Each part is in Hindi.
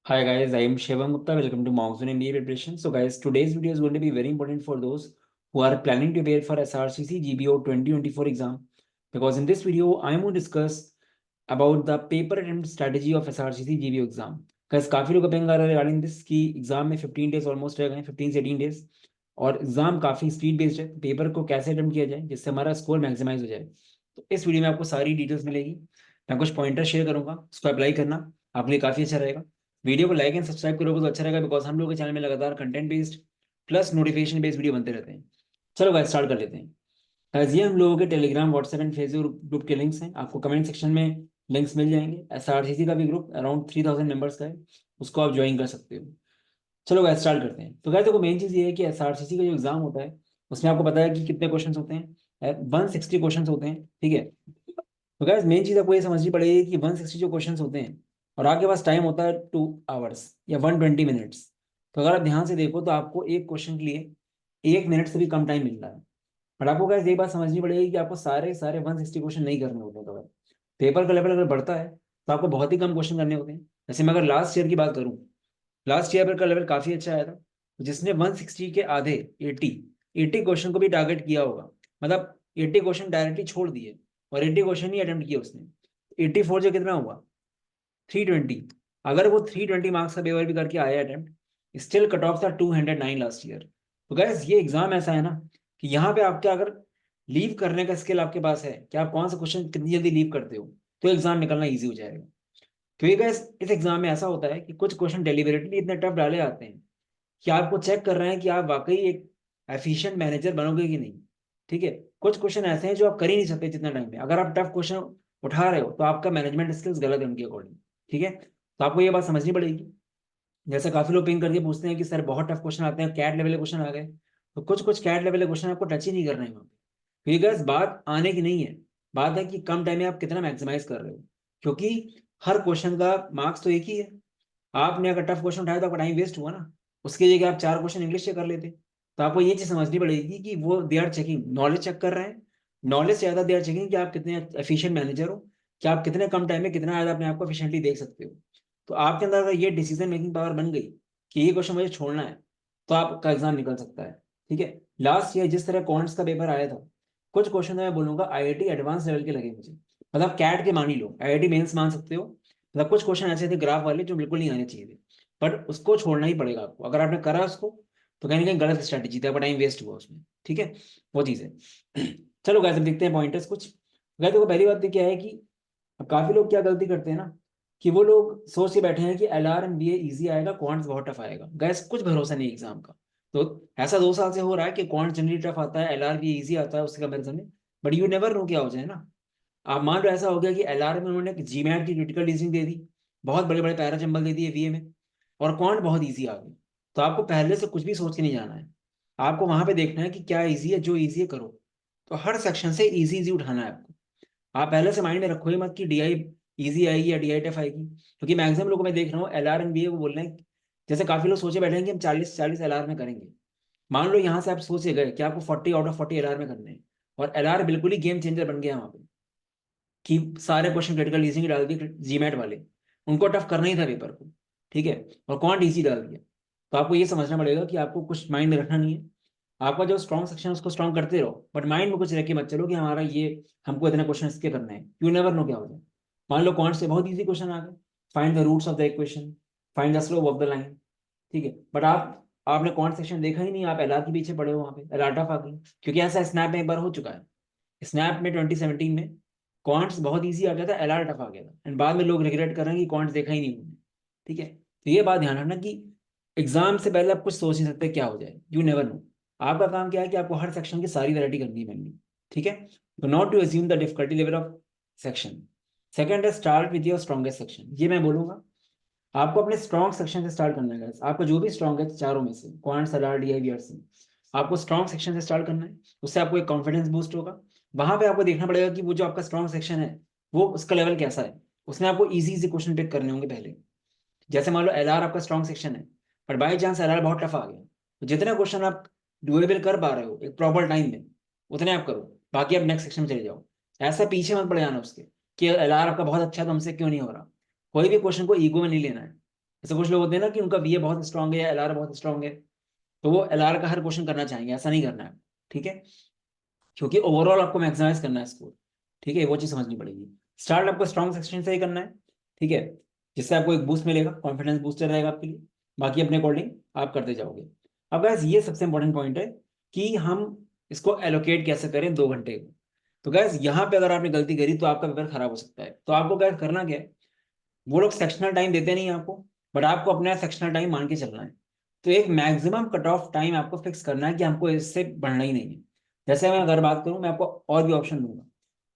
Hi guys, I am Shivam Gupta. Welcome to Monsoon MBA Preparation. So guys, today's video is going to be very important for those who are planning to prepare for SRCC GBO 2024 exam. Because in this video, I am going to discuss about the paper attempt strategy of SRCC GBO exam. Guys, काफी लोग कहेंगे regarding this कि एग्जाम में 15 days ऑलमोस्ट रह गए, 15 से 18 days, और एग्जाम काफी स्पीड बेस्ड है. पेपर को कैसे अटेम्प्ट किया जाए जिससे हमारा स्कोर मैक्सिमाइज हो जाए. तो इस वीडियो में आपको सारी डिटेल्स मिलेगी. मैं कुछ पॉइंटर शेयर करूंगा, उसको अप्लाई करना आपके लिए काफी अच्छा रहेगा. वीडियो को लाइक एंड सब्सक्राइब करोगे तो अच्छा रहेगा, बिकॉज हम लोग के चैनल में लगातार content based plus notification based video बनते रहते हैं. चलो गाइस स्टार्ट कर लेते हैं. गाइस ये हम लोगों के Telegram, WhatsApp and Facebook group के लिंक्स हैं. आपको कमेंट सेक्शन में लिंक्स मिल जाएंगे. एसआरसीसी का भी ग्रुप अराउंड 3000 मेंबर्स का है, उसको आप ज्वाइन कर सकते हो. चलो गाइस स्टार्ट करते हैं. तो गाइस देखो, मेन चीज़ ये है कि एसआरसीसी का जो एग्जाम होता है उसमें आपको पता है कि कितने क्वेश्चन होते हैं. 160 क्वेश्चन होते हैं, ठीक है. तो गाइस मेन चीज़ आपको ये समझनी पड़ेगी कि 160 जो क्वेश्चन होते हैं और आपके पास टाइम होता है 2 आवर्स या 120 मिनट्स. तो अगर आप ध्यान से देखो तो आपको एक क्वेश्चन के लिए 1 मिनट से भी कम टाइम मिल रहा है. बट आपको गाइस ये बात समझनी पड़ेगी कि आपको सारे सारे 160 क्वेश्चन नहीं करने होते. तो अगर पेपर का लेवल अगर बढ़ता है तो आपको बहुत ही कम क्वेश्चन करने होते हैं. जैसे मैं अगर लास्ट ईयर की बात करूँ, लास्ट ईयर का लेवल काफी अच्छा आया था. तो जिसने 160 के आधे 80 80 क्वेश्चन को भी टारगेट किया होगा, मतलब 80 क्वेश्चन डायरेक्टली छोड़ दिए और 80 क्वेश्चन ही अटेम्प्ट किए उसने, 84 जो कितना हुआ, 320. अगर वो 320 मार्क्स का पेपर भी करके आया अटेम्प्ट, स्टिल कट ऑफ था 209 लास्ट ईयर. तो गैस ये एग्जाम ऐसा है ना कि यहाँ पे आपके अगर लीव करने का स्किल आपके पास है कि आप कौन सा क्वेश्चन कितनी जल्दी लीव करते हो, तो एग्जाम निकलना ईजी हो जाएगा. क्योंकि गैस इस एग्जाम में ऐसा होता है कि कुछ क्वेश्चन डेलिबरेटली इतने टफ डाले जाते हैं कि आपको चेक कर रहे हैं कि आप वाकई एक एफिशिएंट मैनेजर बनोगे कि नहीं. ठीक है. कुछ क्वेश्चन ऐसे हैं जो आप कर ही नहीं सकते जितना टाइम में. अगर आप टफ क्वेश्चन उठा रहे हो तो आपका मैनेजमेंट स्किल्स गलत है उनके अकॉर्डिंग. ठीक है. तो आपको ये बात समझनी पड़ेगी. जैसे काफी लोग पिंग करके पूछते हैं कि सर बहुत टफ क्वेश्चन आते हैं, कैट लेवल के क्वेश्चन आ गए. तो कुछ कुछ कैट लेवल के क्वेश्चन आपको टच ही नहीं करना है वहाँ पे. क्योंकि guys, बात आने की नहीं है, बात है कि कम टाइम में आप कितना मैक्सिमाइज कर रहे हो. क्योंकि हर क्वेश्चन का मार्क्स तो एक ही है. आपने अगर टफ क्वेश्चन उठाया तो आपका टाइम वेस्ट हुआ ना. उसके जगह आप 4 क्वेश्चन इंग्लिश से कर लेते. तो आपको ये चीज समझनी पड़ेगी कि वो they are checking knowledge, check कर रहे हैं. नॉलेज से ज्यादा दे आर चेकिंग कि आप कितने एफिशिएंट मैनेजर हो, कि आप कितने कम टाइम में कितना ज्यादा अपने आप को एफिशिएंटली देख सकते हो. तो आपके अंदर अगर ये डिसीजन मेकिंग पावर बन गई कि ये क्वेश्चन मुझे छोड़ना है, तो आपका एग्जाम निकल सकता है. ठीक है. लास्ट ईयर जिस तरह कॉन्ट्स का पेपर आया था, कुछ क्वेश्चन मैं बोलूंगा आईआईटी एडवांस लेवल के लगे मुझे. मतलब कैट के मान ही लो, आईआईटी मेंस मान सकते हो. मतलब कुछ क्वेश्चन ऐसे थे ग्राफ वाले जो बिल्कुल नहीं आने चाहिए थे. बट उसको छोड़ना ही पड़ेगा आपको. अगर आपने करा उसको तो कहीं ना कहीं गलत स्ट्रैटेजी थी, आपका टाइम वेस्ट हुआ उसमें. ठीक है. वो चीज़ है. चलो गाइस अब देखते हैं पॉइंटर्स कुछ. गाइस देखो, पहली बात तो क्या है कि काफी लोग क्या गलती करते हैं ना कि वो लोग सोच के बैठे हैं कि एलआर एंड बीए इजी आएगा, क्वांट्स बहुत टफ आएगा. गैस कुछ भरोसा नहीं एग्जाम का. तो ऐसा 2 साल से हो रहा है कि क्वांट्स जनरली टफ आता है, एलआर भी इजी आता है उसके कंपेरिजन में. बट यू नेवर नो क्या हो जाए ना. आप मान लो ऐसा हो गया कि एलआर में उन्होंने जीमैट की क्रिटिकल रीजनिंग दे दी, बहुत बड़े बड़े पैरा चंबल दे दिए बीए में, और क्वांट बहुत ईजी आ गई. तो आपको पहले से कुछ भी सोच के नहीं जाना है. आपको वहां पे देखना है कि क्या ईजी है, जो ईजी है करो. तो हर सेक्शन से इजी इजी उठाना है आपको. आप पहले से माइंड में रखो ही मत कि डीआई इजी आएगी या डीआई टफ आएगी. क्योंकि मैक्सिमम लोगों को मैं देख रहा हूँ एलआर एंड बीए को बोल रहे हैं. जैसे काफी लोग सोचे बैठे हैं कि हम 40 40 एलआर में करेंगे. मान लो यहाँ से आप सोचे गए कि आपको 40 आउट ऑफ 40 एलआर में करने हैं, और एलआर बिल्कुल ही गेम चेंजर बन गया वहां पे कि सारे क्वेश्चन क्रिटिकल रीजनिंग डाल दिए जीमैट वाले. उनको टफ करना ही था पेपर को. ठीक है. और क्वांट इजी डाल दिया. तो आपको ये समझना पड़ेगा कि आपको कुछ माइंड में रखना नहीं है. आपका जो स्ट्रॉन्ग सेक्शन है उसको स्ट्रॉन्ग करते रहो, बट माइंड में कुछ रख के मत चलो कि हमारा ये, हमको इतने क्वेश्चन इसके करने हैं. यू नेवर नो क्या हो जाए. मान लो क्वांट से बहुत इजी क्वेश्चन आ गए, find the roots of the equation, find the slope of the line. ठीक है. बट आपने क्वांट सेक्शन देखा ही नहीं, आप एलआर के पीछे पड़े हो वहां पे, एलआर टफ आ गई. क्योंकि ऐसा स्नैप में एक बार हो चुका है. स्नैप में 2017 में क्वांट्स बहुत इजी आ गया था, एलआर टफ आ गया था, एंड बाद में लोग रिग्रेट कर रहे हैं कि क्वांट्स देखा ही नहीं उन्होंने. ठीक है. तो ये बात ध्यान रखना कि एग्जाम से पहले आप कुछ सोच नहीं सकते क्या हो जाए. You never no. आपका काम क्या है कि आपको हर सेक्शन की सारी वैरायटी करनी है mainly. ठीक है. तो not to assume the difficulty level of section. Second है start with your strongest section. ये मैं बोलूंगा आपको अपने स्ट्रॉन्ग सेक्शन से स्टार्ट करना है guys. आपका जो भी स्ट्रॉन्ग है चारों में से, क्वांट्स एलआर डीआई बीआरसी, आपको स्ट्रॉन्ग सेक्शन से स्टार्ट करना है. उससे आपको एक कॉन्फिडेंस बूस्ट होगा. वहां पे आपको देखना पड़ेगा कि वो जो आपका स्ट्रॉन्ग सेक्शन है वो उसका लेवल कैसा है. उसमें आपको इजी इजी क्वेश्चन पिक करने होंगे पहले. जैसे मान लो एलआर आपका स्ट्रॉन्ग सेक्शन है, पर बाई चांस एलआर बहुत टफ आ गया, तो जितने क्वेश्चन आप डुएबल कर पा रहे हो एक प्रॉपर टाइम में, उतने आप करो. बाकी आप नेक्स्ट सेक्शन में चले जाओ. ऐसा पीछे मत पड़ जाना उसके कि एलआर आपका बहुत अच्छा है तो हमसे क्यों नहीं हो रहा. कोई भी क्वेश्चन को ईगो में नहीं लेना है. जैसे कुछ लोग होते हैं ना कि उनका वीए बहुत स्ट्रांग है या एलआर बहुत स्ट्रांग है, तो वो एलआर का हर क्वेश्चन करना चाहेंगे, ऐसा नहीं करना है, ठीक है, क्योंकि ओवरऑल आपको मैक्सिमाइज करना है स्कोर, ठीक है, वो चीज समझनी पड़ेगी। स्टार्ट आपको स्ट्रॉन्ग सेक्शन से ही करना है, ठीक है, जिससे आपको एक बूस्ट मिलेगा, कॉन्फिडेंस बूस्टर रहेगा आपके लिए, बाकी अपने अकॉर्डिंग आप करते जाओगे। अब गैस ये सबसे इंपॉर्टेंट पॉइंट है कि हम इसको एलोकेट कैसे करें 2 घंटे को। तो गैस यहाँ पे अगर आपने गलती करी तो आपका पेपर खराब हो सकता है। तो आपको गैस करना क्या है, वो लोग सेक्शनल टाइम देते नहीं है आपको, बट आपको अपना सेक्शनल टाइम मान के चलना है। तो एक मैक्सिमम कट ऑफ टाइम आपको फिक्स करना है कि हमको इससे बढ़ना ही नहीं है। जैसे मैं अगर बात करूं, मैं आपको और भी ऑप्शन दूंगा,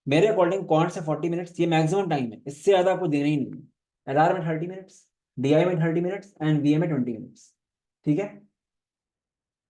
मेरे अकॉर्डिंग कौन से 40 मिनट्स ये मैक्सिमम टाइम है, इससे ज्यादा आपको देना ही नहीं है। एलआर में 30 मिनट्स, डीआई में 30 मिनट्स एंड वीए में 20 मिनट्स, ठीक है,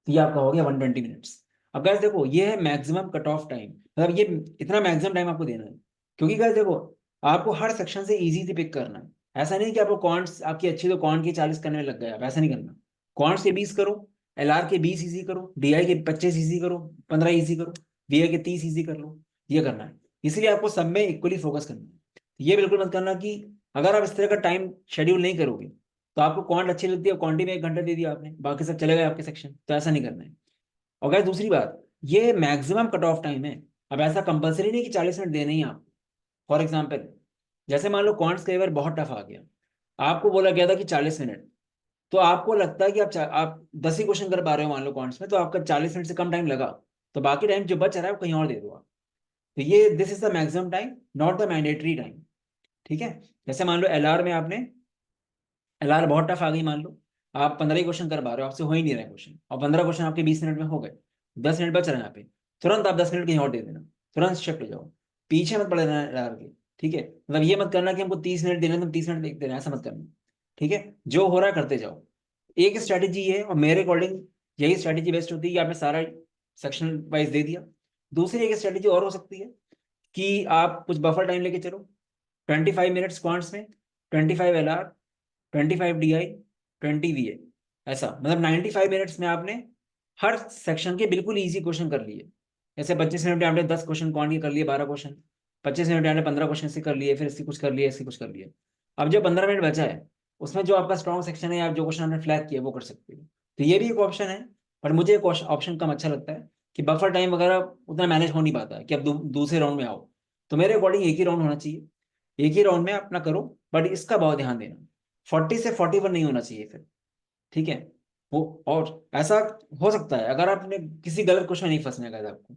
तो ये आपका हो गया 120 मिनट्स। अब गाइस देखो, ये है मैक्सिमम कट ऑफ टाइम, मतलब ये इतना मैक्सिमम टाइम आपको देना है। क्योंकि गाइस देखो, आपको हर सेक्शन से इजी से पिक करना है। ऐसा नहीं कि आपको कॉन्ट्स आपकी अच्छी तो कॉन्ट की 40 करने में लग गया, ऐसा नहीं करना। कॉन्ट्स के 20 करो, एलआर के 20 इजी करो, डीआई के 25 इजी करो, 15 इजी करो, वीए के 30 इजी कर लो, ये करना है। इसलिए आपको सब में इक्वली फोकस करना है। ये बिल्कुल मत करना कि अगर आप इस तरह का टाइम शेड्यूल नहीं करोगे, तो आपको क्वांट अच्छी लगती है, क्वांटी में 1 घंटा दे दिया आपने, बाकी सब चले गए आपके सेक्शन, तो ऐसा नहीं करना है। और गाइस दूसरी बात, ये मैक्सिमम कट ऑफ टाइम है। अब ऐसा कंपलसरी नहीं कि 40 मिनट देने ही आप। फॉर एग्जाम्पल, जैसे मान लो क्वांट्स का पेपर बहुत टफ आ गया, आपको बोला गया था कि 40 मिनट, तो आपको लगता है कि आप 10 ही क्वेश्चन कर पा रहे हो मान लो क्वांट्स में, तो आपका 40 मिनट से कम टाइम लगा, तो बाकी टाइम जो बच रहा है वो कहीं और दे दो आप। तो ये this is the maximum time, not the mandatory time, ठीक है। जैसे मान लो एलआर में आपने, एलआर बहुत टफ आ गई मान लो, आप 15 ही क्वेश्चन कर पा रहे हो, आपसे हो ही नहीं रहे क्वेश्चन, और 15 क्वेश्चन आपके 20 मिनट में हो गए, 10 मिनट बच रहे हैं यहाँ पे, तुरंत आप 10 मिनट कहीं और दे देना, तुरंत शिफ्ट हो जाओ, पीछे मत पड़े रहना एलआर के, ठीक है। मतलब ये मत करना कि हमको 30 मिनट देना, तुम 30 मिनट देख देना, ऐसा मत करना, ठीक है। जो हो रहा है करते जाओ। एक स्ट्रैटेजी है, और मेरे अकॉर्डिंग यही स्ट्रैटेजी बेस्ट होती है, कि आपने सारा सेक्शन वाइज दे दिया। दूसरी एक स्ट्रैटेजी और हो सकती है कि आप कुछ बफर टाइम लेके चलो, 25 मिनट्स क्वांट्स में, 25 एलआर, 25 DI, 20 VA, ऐसा मतलब 95 मिनट्स में आपने हर सेक्शन के बिल्कुल इजी क्वेश्चन कर लिए। जैसे 25 मिनट में आपने 10 क्वेश्चन क्वांट के कर लिए, 12 क्वेश्चन, 25 मिनट में आपने 15 क्वेश्चन से कर लिए, फिर इससे कुछ कर लिए, इससे कुछ कर लिए। अब जो 15 मिनट बचा है, उसमें जो आपका स्ट्रॉन्ग सेक्शन है, आप जो क्वेश्चन आपने फ्लैग किया वो कर सकते हो। तो ये भी एक ऑप्शन है। पर मुझे एक ऑप्शन कम अच्छा लगता है कि बफर टाइम वगैरह उतना मैनेज हो नहीं पाता है कि अब दूसरे राउंड में आओ। तो मेरे अकॉर्डिंग एक ही राउंड होना चाहिए, एक ही राउंड में अपना करो, बट इसका बहुत ध्यान देना, 40 से 41 नहीं होना चाहिए फिर, ठीक है। वो और ऐसा हो सकता है अगर आपने किसी गलत क्वेश्चन नहीं फंसने का है आपको,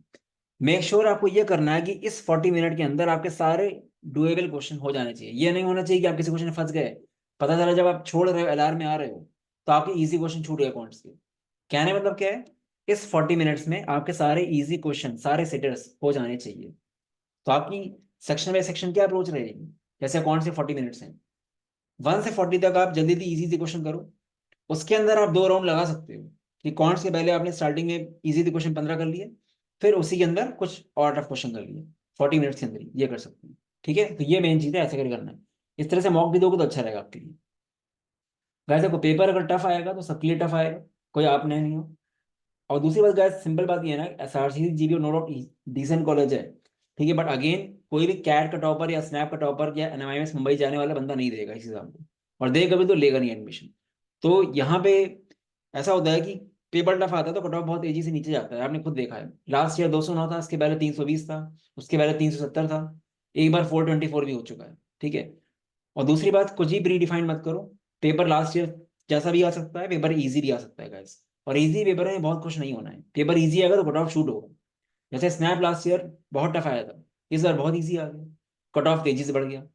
मेक श्योर आपको ये करना है कि इस 40 मिनट के अंदर आपके सारे डुएबल क्वेश्चन हो जाने चाहिए। ये नहीं होना चाहिए कि आप किसी क्वेश्चन में फंस गए, पता चला जब आप छोड़ रहे हो, एलआर में आ रहे हो, तो आपके इजी क्वेश्चन छूट गए कौन से। कहने मतलब क्या है, इस 40 मिनट्स में आपके सारे इजी क्वेश्चन, सारे सेटर्स हो जाने चाहिए। तो आपकी सेक्शन बाय सेक्शन क्या अप्रोच रहेगी, जैसे कौन से 40 मिनट्स हैं, 1 से 40 तक आप जल्दी जल्दी इजी से क्वेश्चन करो। उसके अंदर आप 2 राउंड लगा सकते हो, कि कौन से पहले आपने स्टार्टिंग में इजी क्वेश्चन 15 कर लिए, फिर उसी के अंदर कुछ और टफ क्वेश्चन कर लिए 40 मिनट्स के अंदर ही, ये कर सकते हैं, ठीक है। तो ये मेन चीज़ है, ऐसे करके करना है। इस तरह से मॉक भी दोगे तो अच्छा रहेगा आपके लिए। वैसे को पेपर अगर टफ आएगा तो सबके लिए टफ आएगा, कोई आप नहीं हो। और दूसरी बात गाइस, सिंपल बात ये है ना, SRC GBO no doubt decent college है, ठीक है, बट अगेन कोई भी कैट का टॉपर या स्नैप का टॉपर या एनएमआईएस मुंबई जाने वाला बंदा नहीं देगा इस हिसाब को, और देगा भी तो लेगा नहीं एडमिशन। तो यहाँ पे ऐसा होता है कि पेपर टफ आता है तो कट ऑफ बहुत तेजी से नीचे जाता है, आपने खुद देखा है। लास्ट ईयर 209 था, उसके पहले 320 था, उसके पहले 370 था, एक बार 424 भी हो चुका है, ठीक है। और दूसरी बात, कुछ ही प्री डिफाइंड मत करो, पेपर लास्ट ईयर जैसा भी आ सकता है, पेपर इजी भी आ सकता है गाइस। और इजी पेपर में बहुत कुछ नहीं होना है, पेपर इजी आएगा तो कट ऑफ शूट होगा। जैसे स्नैप लास्ट ईयर बहुत टफ आया था, इस बार बहुत इजी आ गया, कट ऑफ तेजी से बढ़ गया।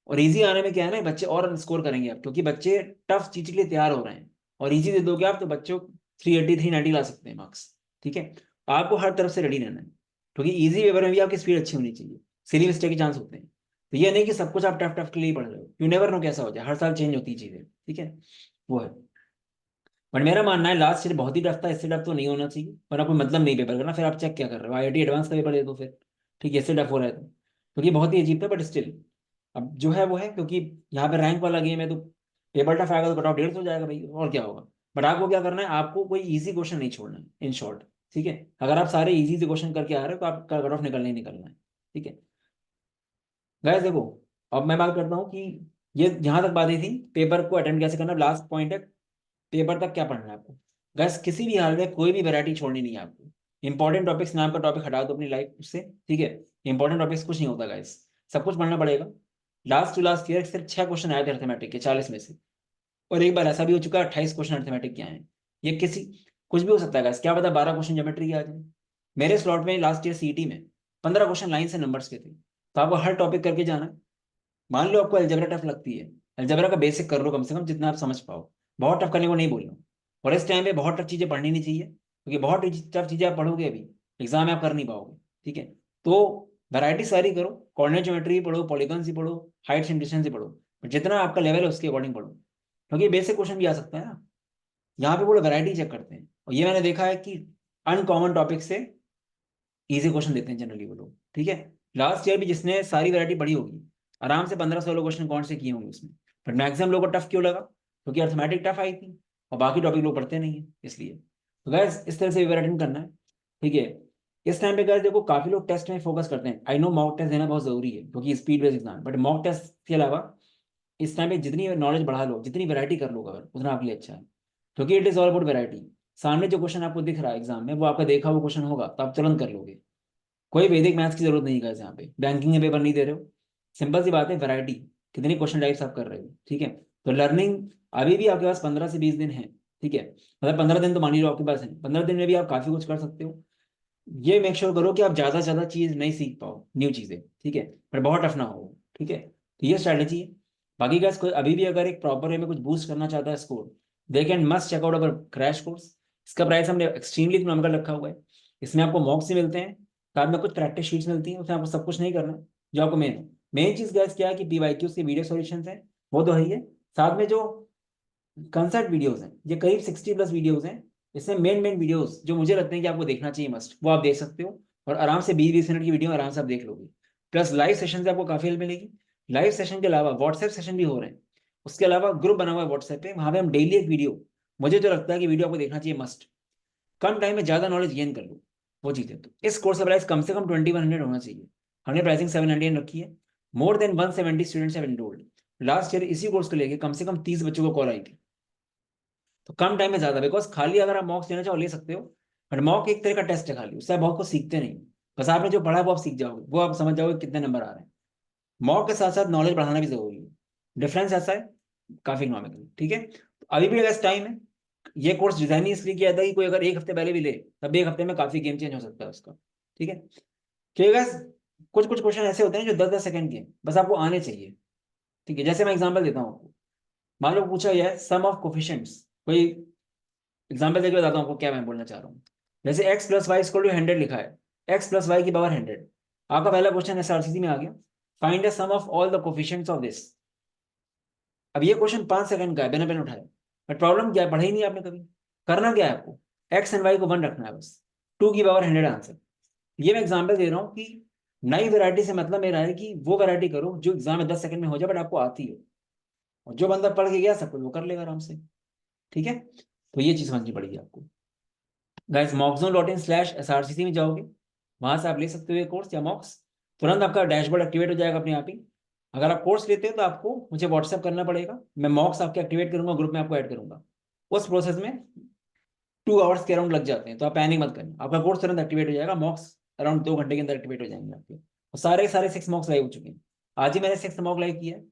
और इजी आने में क्या है ना, बच्चे और स्कोर करेंगे आप, क्योंकि बच्चे टफ चीज के लिए तैयार हो रहे हैं। और इजी दे दोगे आप तो बच्चों 380 390 ला सकते हैं मार्क्स, ठीक है। आपको हर तरफ से रेडी रहना है, क्योंकि इजी पेपर में भी आपकी स्पीड अच्छी होनी चाहिए, सिली मिस्टेक के चांस होते हैं। तो ये नहीं कि सब कुछ आप टफ टफ के लिए ही पढ़ रहे हो, यू नेवर नो कैसा हो जाए, हर साल चेंज होती है चीजें, ठीक है, वो है। बट मेरा मानना है लास्ट ईयर बहुत ही टफ था, इससे टफ तो नहीं होना चाहिए, वरना कोई मतलब नहीं पेपर करना, फिर आप चेक क्या कर रहे हो, आईआईटी एडवांस का पेपर दे दो फिर, ठीक है, इससे टफ हो रहा है तो, क्योंकि बहुत ही अजीब था, बट स्टिल अब जो है वो है, क्योंकि यहाँ पे रैंक वाला गेम है, तो पेपर टफ आएगा तो कट ऑफ 150 हो जाएगा भाई, और क्या होगा। बट आपको क्या करना है, आपको कोई इजी क्वेश्चन नहीं छोड़ना है, इन शॉर्ट, ठीक है। अगर आप सारे इजी से क्वेश्चन करके आ रहे हो तो आपका कट ऑफ निकलना ही निकलना है, ठीक है। गाइस देखो, अब मैं बात करता हूँ कि ये यहाँ तक बातें थी पेपर को अटेम्प्ट कैसे करना। लास्ट पॉइंट है पेपर तक क्या पढ़ना है आपको। गैस किसी भी हाल में कोई भी वैरायटी छोड़नी नहीं है आपको। इंपॉर्टेंट टॉपिक्स नाम का टॉपिक हटा दो अपनी लाइफ से, ठीक है। इंपॉर्टेंट टॉपिक्स कुछ नहीं होता गैस, सब कुछ पढ़ना पड़ेगा। लास्ट टू लास्ट ईयर सिर्फ 6 क्वेश्चन आए थे अर्थमेटिक के 40 में से, और एक बार ऐसा भी हो चुका है 28 क्वेश्चन अर्थमेटिक के आए हैं। ये किसी कुछ भी हो सकता है guys, क्या पता 12 क्वेश्चन ज्योमेट्री के आ जाए। मेरे स्लॉट में लास्ट ईयर सीईटी में 15 क्वेश्चन लाइन से नंबर्स के थे, तो आपको हर टॉपिक करके जाना है। मान लो आपको अलजेब्रा टफ लगती है, अलजेब्रा का बेसिक कर लो कम से कम जितना आप समझ पाओ। बहुत टफ करने को नहीं बोल रहा हूँ, और इस टाइम पे बहुत टफ चीजें पढ़नी नहीं चाहिए, क्योंकि बहुत टफ चीजें आप पढ़ोगे अभी एग्जाम में आप कर नहीं पाओगे, ठीक है। तो वैरायटी सारी करो, कोऑर्डिनेट ज्योमेट्री पढ़ो, पॉलीगॉन ही पढ़ो, हाइट्स एंड डिस्टेंस ही पढ़ो, जितना आपका लेवल है उसके अकॉर्डिंग पढ़ो, क्योंकि बेसिक क्वेश्चन भी आ सकता है ना। यहाँ पे वो वैरायटी चेक करते हैं, और ये मैंने देखा है कि अनकॉमन टॉपिक से इजी क्वेश्चन देते हैं जनरली वो लोग, ठीक है। लास्ट ईयर भी जिसने सारी वैरायटी पढ़ी होगी आराम से 15-16 क्वेश्चन कौन से किए होंगे उसमें। बट मैक्सिमम लोगों को टफ क्यों लगा, क्योंकि अर्थमेटिक टफ आई थी और बाकी टॉपिक लोग पढ़ते नहीं है इसलिए। तो गैस इस तरह से वैरायटी करना है, ठीक है। इस टाइम पे गैस देखो काफी लोग टेस्ट में फोकस करते हैं। आई नो मॉक टेस्ट देना बहुत जरूरी है क्योंकि speed based exam, but mock test के अलावा इस टाइम पे जितनी नॉलेज बढ़ा लो, जितनी वैरायटी कर लो अगर, उतना आपके लिए अच्छा है, क्योंकि it is all about variety. सामने जो क्वेश्चन आपको दिख रहा है एग्जाम में वो आपका देखा हुआ क्वेश्चन होगा तो आप तुरंत कर लोगे। कोई वैदिक मैथ्स की जरूरत नहीं है यहाँ पे, बैंकिंग के पेपर नहीं दे रहे हो। सिंपल सी बात है, वैरायटी कितनी क्वेश्चन टाइप्स आप कर रहे हो, ठीक है। तो लर्निंग अभी भी आपके पास 15 से 20 दिन है, ठीक है। मतलब 15 दिन तो मान ही लो आपके पास है, 15 दिन में भी आप काफी कुछ कर सकते हो। ये मेक श्योर करो कि आप ज्यादा से ज्यादा चीज नहीं सीख पाओ, न्यू चीजें, ठीक है, पर बहुत टफ ना हो, ठीक है। तो ये स्ट्रैटेजी है। बाकी गाइस कोई अभी भी अगर एक प्रॉपर वे में कुछ बूस्ट करना चाहता है score, they can must check out our crash course. इसका प्राइस हमने एक्सट्रीमली इकोनॉमिकल रखा हुआ है। इसमें आपको मॉक्स ही मिलते हैं, साथ में कुछ प्रैक्टिस शीट्स मिलती हैं, उसमें आपको सब कुछ नहीं करना है। जो आपको मेन चीज गैस क्या है कि पीवाईक्यूज की वीडियो सॉल्यूशंस हैं, वो तो है ही है। साथ में जो कंसर्ट वीडियोस हैं, ये करीब 60+ वीडियोस हैं। इसमें मेन मेन वीडियोस जो मुझे लगते हैं कि आपको देखना चाहिए मस्ट, वो आप देख सकते हो। और आराम से 20-20 मिनट की वीडियो आराम से आप देख लोगे। प्लस लाइव सेशन से आपको काफी हेल्प मिलेगी। लाइव सेशन के अलावा व्हाट्सएप सेशन भी हो रहे हैं। उसके अलावा ग्रुप बना हुआ है व्हाट्सएप पे, वहां पे हम डेली एक वीडियो, मुझे जो लगता है कि वीडियो आपको देखना चाहिए मस्ट, कम टाइम में ज्यादा नॉलेज गेन कर लो, वो चीजें। तो इस कोर्स का प्राइस कम से कम 2100 होना चाहिए। हमने प्राइसिंग 700 रखी है। More than 170 students have enrolled. Last year इसी कोर्स को लेके कम से कम 30 बच्चों को कॉल आई थी। तो कम टाइम में ज्यादा, बिकॉज खाली अगर आप मॉक्स लेना चाहो ले सकते हो, बट मॉक एक तरह का टेस्ट है खाली, उससे आप बहुत कुछ सीखते नहीं। बस आपने जो पढ़ा वो आप सीख जाओगे, वो आप समझ जाओगे कितने नंबर आ रहे हैं। मॉक के साथ साथ नॉलेज बढ़ाना भी जरूरी है। डिफरेंस ऐसा है, काफी इकोनॉमिकल, ठीक है। तो अभी भी अगर टाइम है, ये कोर्स डिजाइन ही इसलिए किया था कि कोई अगर एक हफ्ते पहले भी ले, तब भी एक हफ्ते में काफी गेम चेंज हो सकता है उसका, ठीक है। क्योंकि guys, कुछ कुछ क्वेश्चन ऐसे होते हैं जो 10-10 सेकंड के हैं, बस आपको आने चाहिए, ठीक है। जैसे मैं एग्जांपल देता हूँ आपको, मान लो पूछा गया है सम ऑफ कोफिशिएंट्स, कोई एग्जाम्पल देकर बताता हूँ आपको क्या मैं बोलना चाह रहा हूँ। जैसे X plus Y equal to 100 लिखा है, एक्स प्लस वाई की पावर 100। आपका पहला क्वेश्चन एसआरसीसी में आ गया, find the sum of all the coefficients of this. अब ये क्वेश्चन 5 सेकंड का है बिना पेन उठाए, बट प्रॉब्लम क्या है, पढ़ा ही नहीं आपने कभी। करना क्या है आपको, एक्स एंड वाई को 1 रखना है बस, 2 की पावर 100 आंसर। ये मैं एग्जाम्पल दे रहा हूँ कि नई वैरायटी से मतलब मेरा है कि वो वैरायटी करो जो एग्जाम में 10 सेकंड में हो जाए बट आपको आती हो। और जो बंदा पढ़ के गया सब कुछ वो कर लेगा आराम से, ठीक है। तो ये चीज समझनी पड़ेगी आपको। गाइस mockzone.in/srcc में जाओगे, वहां से आप ले सकते हो ये कोर्स या मॉक्स। तुरंत आपका डैशबोर्ड एक्टिवेट हो जाएगा अपने आप ही। अगर आप कोर्स लेते हो तो आपको मुझे व्हाट्सएप करना पड़ेगा, मैं मॉक्स आपके एक्टिवेट करूंगा, ग्रुप में आपको ऐड करूंगा। उस प्रोसेस में 2 आवर्स के अराउंड लग जाते हैं, तो आप पैनिक मत करना, आपका कोर्स तुरंत एक्टिवेट हो जाएगा। मॉक्स अराउंड 2 घंटे के अंदर एक्टिवेट हो जाएंगे आपके, और सारे सारे 6 मॉक्स लाइव हो चुके हैं। आज ही मैंने 6 मॉक लाइव किया है।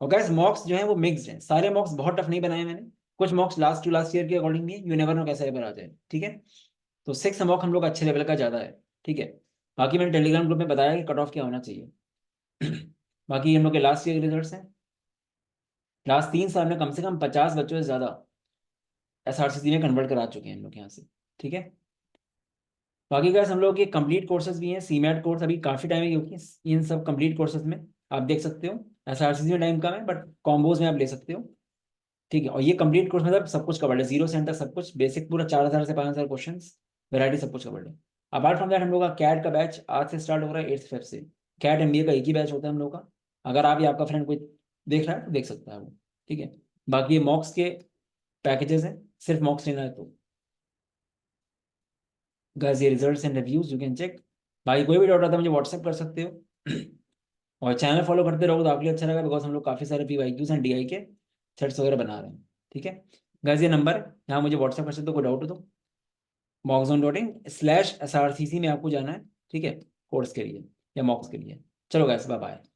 और गैस मॉक्स जो है वो मिक्स्ड हैं, सारे मॉक्स बहुत टफ नहीं बनाए मैंने। कुछ mocks last two last year के अकॉर्डिंग भी है, यू नेवर नो कैसा पेपर आ जाए, ठीक है। तो 6 मॉक हम लोग अच्छे लेवल का ज्यादा है, ठीक है। बाकी मैंने टेलीग्राम ग्रुप में बताया कि कट ऑफ क्या होना चाहिए। बाकी हम लोग के लास्ट ईयर रिजल्ट्स हैं। लास्ट 3 साल में कम से कम 50 बच्चों से ज्यादा एसआरसीसी में कन्वर्ट करा चुके हैं हम लोग यहाँ से, ठीक है। बाकी गैस हम लोग के कंप्लीट कोर्सेज भी हैं, सीमेट कोर्स अभी काफी टाइम है, क्योंकि इन सब कंप्लीट कोर्सेज में आप देख सकते हो एसआरसीसी में टाइम कम है बट कॉम्बोज में आप ले सकते हो, ठीक है। और ये कंप्लीट कोर्स मतलब सब कुछ कवर्ड है, 0 से 10 तक सब कुछ, बेसिक पूरा 4000 से 5000 क्वेश्चन, वैरायटी सब कुछ कवर्ड है। अपार्ट फ्रॉम दैट हम लोग का कैट का बैच आज से स्टार्ट हो रहा है 8 फेब से। कैट एमबीए का एक ही बैच होता है हम लोग का। अगर आप या आपका फ्रेंड कोई देख रहा है तो देख सकता है वो, ठीक है। बाकी ये मॉक्स के पैकेजेस हैं, सिर्फ मॉक्स लेना है तो। गाइस ये results and reviews you can check. भाई कोई भी डाउट आता है मुझे व्हाट्सएप कर सकते हो। और चैनल फॉलो करते रहो तो आपके लिए अच्छा रहेगा, बिकॉज हम लोग काफ़ी सारे PYQs एंड DI के सेट्स वगैरह बना रहे हैं। ठीक है गाइस, ये नंबर यहाँ मुझे व्हाट्सएप कर सकते हो, कोई डाउट हो तो mockzone.in/srcc में आपको जाना है। ठीक है, कोर्स के लिए या मॉक्स के लिए। चलो गाइस, बाय बाय।